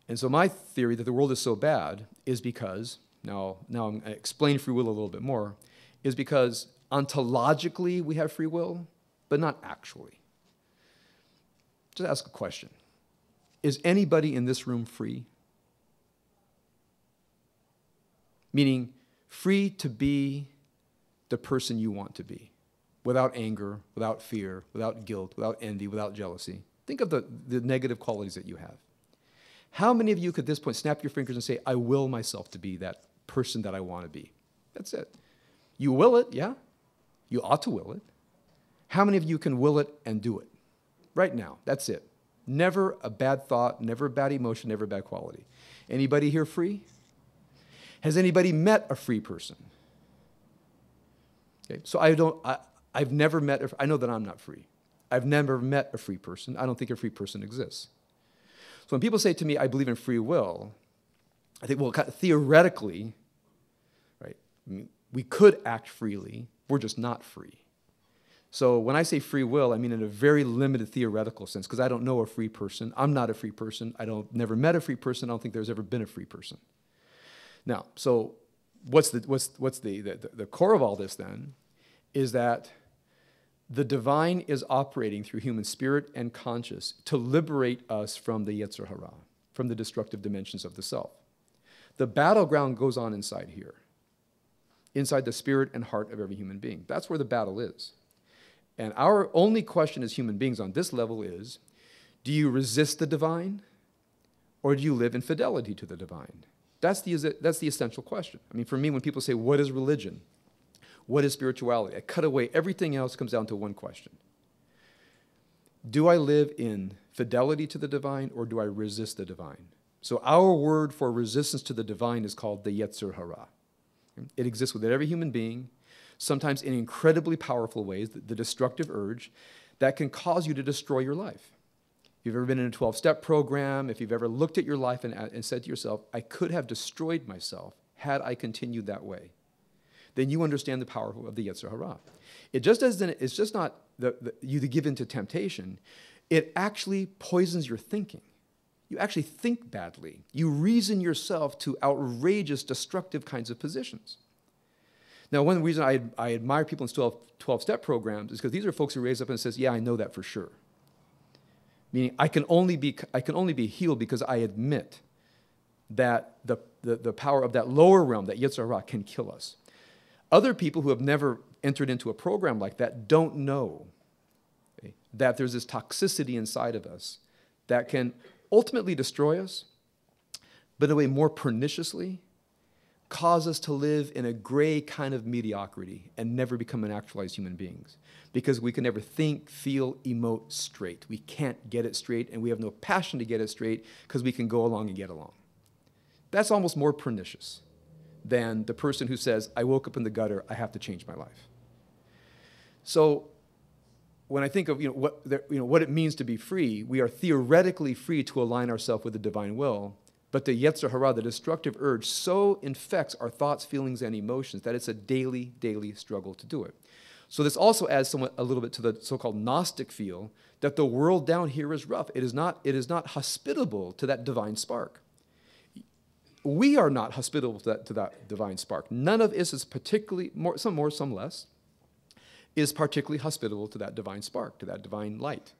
And so my theory that the world is so bad is because, now I'm going to explain free will a little bit more, is because ontologically we have free will, but not actually. Just ask a question. Is anybody in this room free? Meaning free to be the person you want to be, without anger, without fear, without guilt, without envy, without jealousy. Think of the negative qualities that you have. How many of you could at this point snap your fingers and say, I will myself to be that person that I want to be? That's it. You will it, yeah? You ought to will it. How many of you can will it and do it? Right now, that's it. Never a bad thought, never a bad emotion, never a bad quality. Anybody here free? Has anybody met a free person? Okay, so I've never met, I know that I'm not free. I've never met a free person. I don't think a free person exists. So when people say to me, I believe in free will, I think, well, theoretically, right, we could act freely, we're just not free. So when I say free will, I mean in a very limited theoretical sense, because I don't know a free person. I'm not a free person. Never met a free person. I don't think there's ever been a free person. Now, so what's the core of all this then is that the divine is operating through human spirit and conscience to liberate us from the Yetzer Hara, from the destructive dimensions of the self. The battleground goes on inside here, inside the spirit and heart of every human being. That's where the battle is. And our only question as human beings on this level is, do you resist the divine or do you live in fidelity to the divine? That's the essential question. I mean, for me, when people say, what is religion? What is spirituality? I cut away everything else, comes down to one question. Do I live in fidelity to the divine or do I resist the divine? So our word for resistance to the divine is called the Yetzer Hara. It exists within every human being, sometimes in incredibly powerful ways, the destructive urge that can cause you to destroy your life. If you've ever been in a 12-step program, if you've ever looked at your life and said to yourself, I could have destroyed myself had I continued that way, then you understand the power of the Yetzer Hara. It's just not you to give in to temptation. It actually poisons your thinking. You actually think badly. You reason yourself to outrageous, destructive kinds of positions. Now, one reason I admire people in 12-step programs is because these are folks who raise up and says, yeah, I know that for sure. Meaning, I can only be healed because I admit that the power of that lower realm, that Yetzer Hara, can kill us. Other people who have never entered into a program like that don't know that there's this toxicity inside of us that can ultimately destroy us, but in a way more perniciously cause us to live in a gray kind of mediocrity and never become an actualized human beings, because we can never think, feel, emote straight. We can't get it straight, and we have no passion to get it straight because we can go along and get along. That's almost more pernicious than the person who says, I woke up in the gutter, I have to change my life. So when I think of what it means to be free, we are theoretically free to align ourselves with the divine will, but the Yetzer Hara, the destructive urge, so infects our thoughts, feelings, and emotions that it's a daily struggle to do it. So this also adds a little bit to the so-called Gnostic feel that the world down here is rough. It is not hospitable to that divine spark. We are not hospitable to that divine spark. None of us is particularly, some more, some less, is particularly hospitable to that divine spark, to that divine light.